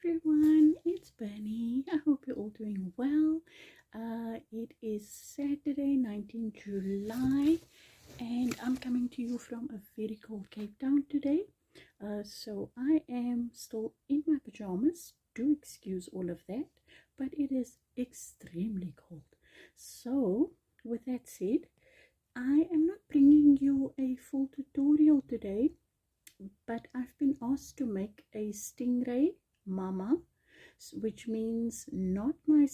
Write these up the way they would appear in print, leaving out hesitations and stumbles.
everyone, it's Bernie. I hope you're all doing well. It is Saturday, 19th July, and I'm coming to you from a very cold Cape Town today. So I am still in my pajamas. Do excuse all of that, but it is extremely cold. So, with that said, I am not bringing you a full tutorial today, but I've been asked to make a stingray mama, which means not my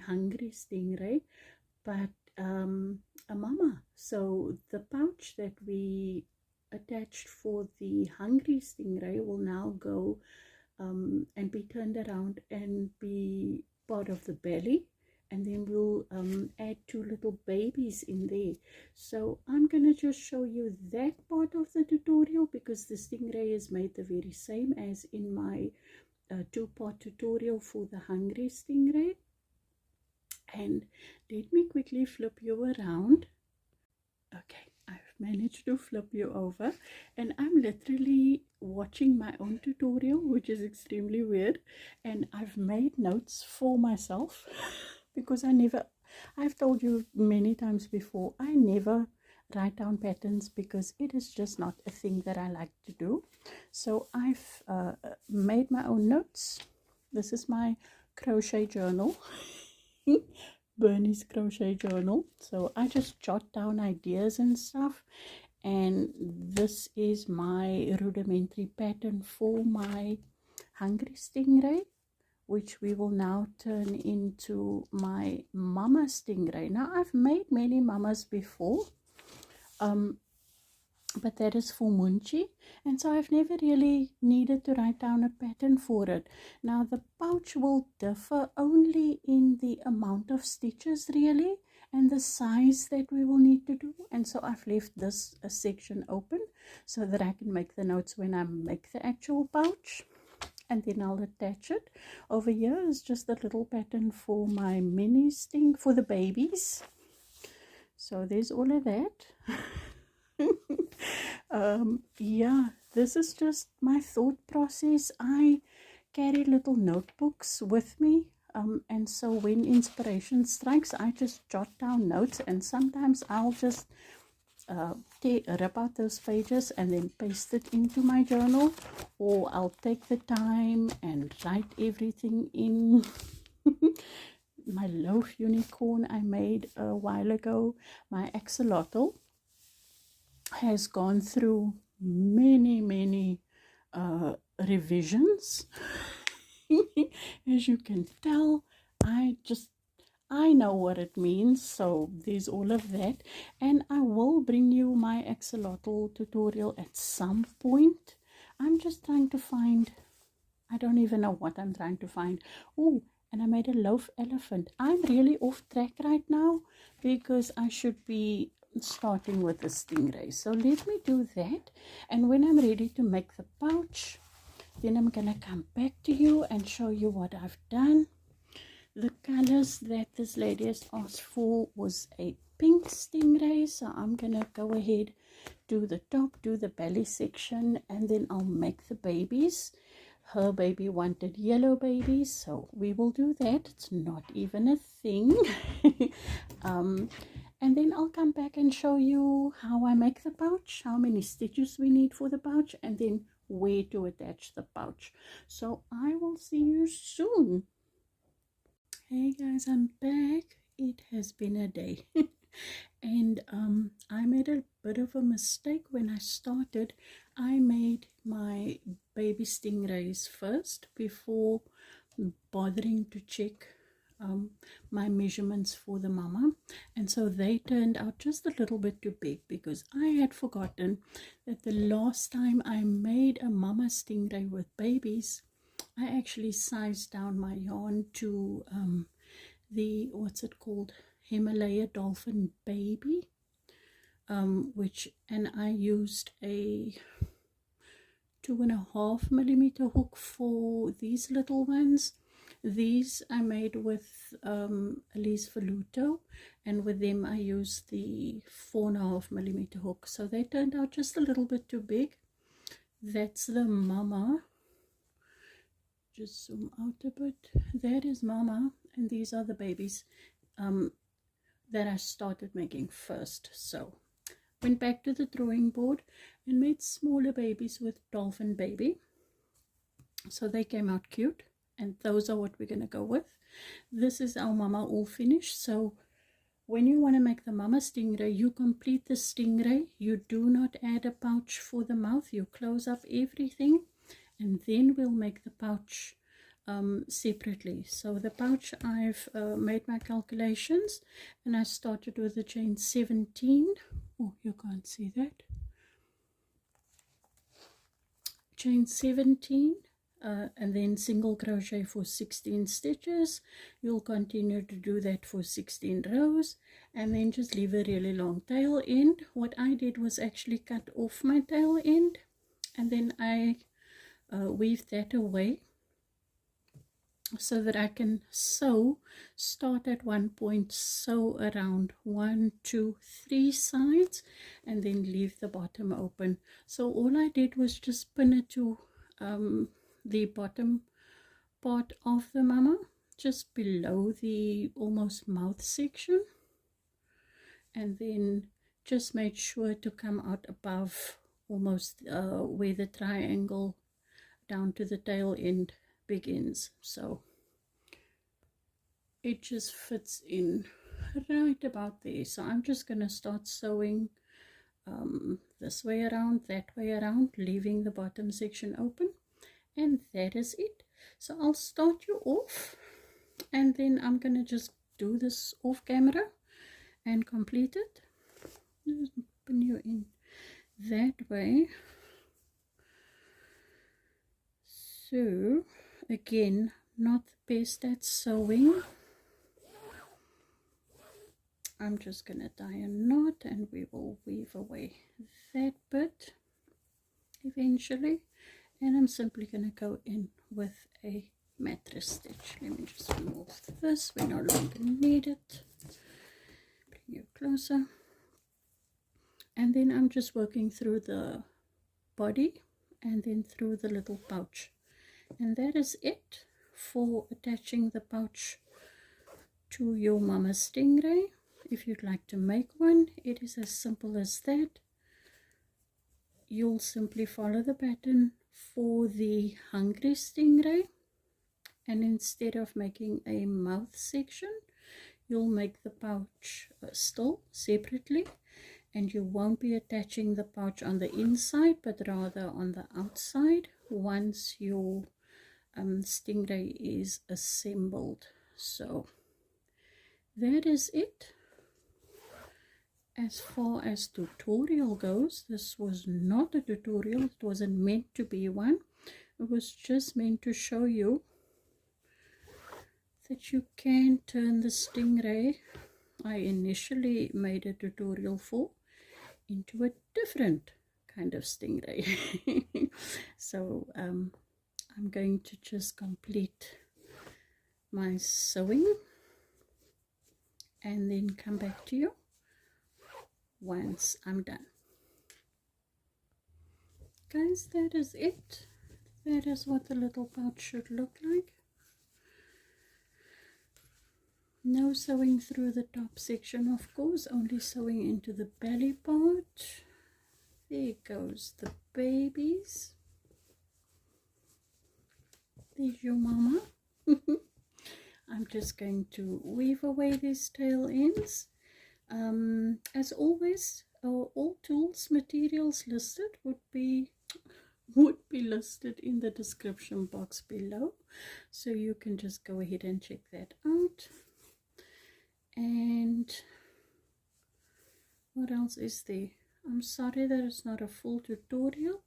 hungry stingray, but a mama. So the pouch that we attached for the hungry stingray will now go and be turned around and be part of the belly, and then we'll add two little babies in there. So I'm gonna just show you that part of the tutorial because the stingray is made the very same as in my two-part tutorial for the hungry stingray. And let me quickly flip you around. Okay, I've managed to flip you over, and I'm literally watching my own tutorial, which is extremely weird. And I've made notes for myself because I've told you many times before, I never write down patterns because it is just not a thing that I like to do. So I've made my own notes. This is my crochet journal. Bernie's crochet journal. So I just jot down ideas and stuff, and this is my rudimentary pattern for my hungry stingray, which we will now turn into my mama stingray. Now I've made many mamas before, but that is for Munchi, and so I've never really needed to write down a pattern for it. Now the pouch will differ only in the amount of stitches really and the size that we will need to do, and so I've left this section open so that I can make the notes when I make the actual pouch, and then I'll attach it. Over here is just a little pattern for my mini sting for the babies. So there's all of that. Yeah, this is just my thought process. I carry little notebooks with me, and so when inspiration strikes, I just jot down notes, and sometimes I'll just rip out those pages and then paste it into my journal, or I'll take the time and write everything in. My loaf unicorn I made a while ago, my axolotl, has gone through many revisions. As you can tell, I know what it means, so there's all of that. And I will bring you my axolotl tutorial at some point. I'm just trying to find, I don't even know what I'm trying to find. Oh, and I made a loaf elephant. I'm really off track right now because I should be starting with the stingray. So let me do that, and when I'm ready to make the pouch, then I'm gonna come back to you and show you what I've done. The colors that this lady has asked for was a pink stingray, so I'm gonna go ahead, do the top, do the belly section, and then I'll make the babies. Her baby wanted yellow babies, so we will do that. It's not even a thing. And then I'll come back and show you how I make the pouch, how many stitches we need for the pouch, and then where to attach the pouch. So I will see you soon. Hey guys, I'm back. It has been a day. And I made a bit of a mistake when I started. I made my baby stingrays first before bothering to check my measurements for the mama, and so they turned out just a little bit too big because I had forgotten that the last time I made a mama stingray with babies, I actually sized down my yarn to the, what's it called, Himalaya dolphin baby, and I used a 2.5 millimeter hook for these little ones. These I made with Alize Velluto, and with them I used the 4.5 millimeter hook. So they turned out just a little bit too big. That's the mama. just zoom out a bit. That is Mama, and these are the babies that I started making first. So went back to the drawing board and made smaller babies with Dolphin Baby. So they came out cute, and those are what we're going to go with. This is our Mama all finished. So when you want to make the Mama Stingray, you complete the Stingray. You do not add a pouch for the mouth. You close up everything, and then we'll make the pouch separately. So the pouch, I've made my calculations, and I started with the chain 17. Oh, you can't see that. Chain 17. And then single crochet for 16 stitches. You'll continue to do that for 16 rows, and then just leave a really long tail end. What I did was actually cut off my tail end, and then I weaved that away so that I can sew. Start at one point, sew around 1, 2, 3 sides, and then leave the bottom open. So all I did was just pin it to the bottom part of the Mama, just below the almost mouth section, and then just made sure to come out above almost where the triangle down to the tail end begins. So it just fits in right about there. So I'm just going to start sewing this way around, that way around, leaving the bottom section open. And that is it. So I'll start you off, and then I'm going to just do this off camera and complete it. Just put you in that way. So again, not the best at sewing. I'm just going to tie a knot, and we will weave away that bit eventually. And I'm simply going to go in with a mattress stitch. Let me just remove this. We no longer need it. Bring you closer. And then I'm just working through the body and then through the little pouch. And that is it for attaching the pouch to your Mama Stingray. If you'd like to make one, it is as simple as that. You'll simply follow the pattern for the Hungry Stingray, and instead of making a mouth section, you'll make the pouch still separately, and you won't be attaching the pouch on the inside but rather on the outside once your Stingray is assembled. So that is it. As far as tutorial goes, this was not a tutorial. It wasn't meant to be one. It was just meant to show you that you can turn the Stingray I initially made a tutorial for into a different kind of Stingray. So I'm going to just complete my sewing and then come back to you once I'm done. Guys, that is it. That is what the little pouch should look like. No sewing through the top section, of course, only sewing into the belly part. There goes the babies. There's your Mama. I'm just going to weave away these tail ends. As always, all tools, materials listed would be listed in the description box below, so you can just go ahead and check that out. And what else is there? I'm sorry that it's not a full tutorial.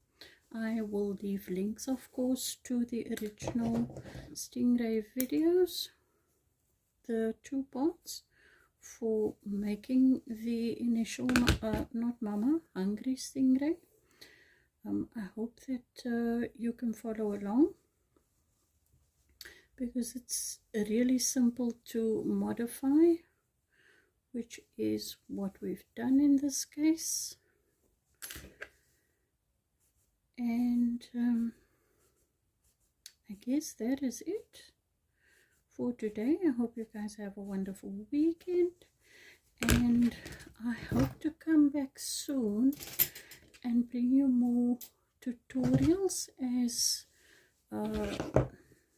I will leave links, of course, to the original Stingray videos, the 2 parts for making the initial not Mama, Hungry Stingray. I hope that you can follow along, because it's really simple to modify, which is what we've done in this case. And I guess that is it for today. I hope you guys have a wonderful weekend, and I hope to come back soon and bring you more tutorials as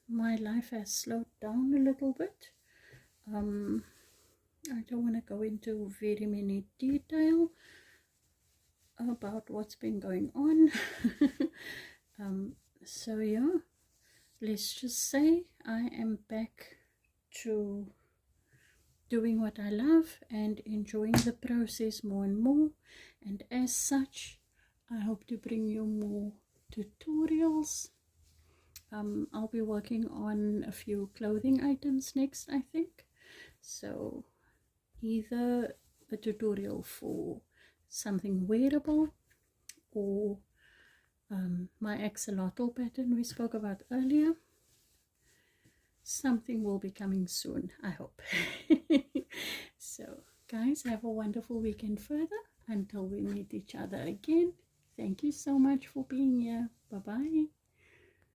my life has slowed down a little bit. I don't want to go into very many detail about what's been going on. So yeah, let's just say I am back to doing what I love and enjoying the process more and more, and as such I hope to bring you more tutorials. I'll be working on a few clothing items next, I think. So either a tutorial for something wearable or my axolotl pattern we spoke about earlier. Something will be coming soon, I hope. So guys, have a wonderful weekend further until we meet each other again. Thank you so much for being here. Bye bye.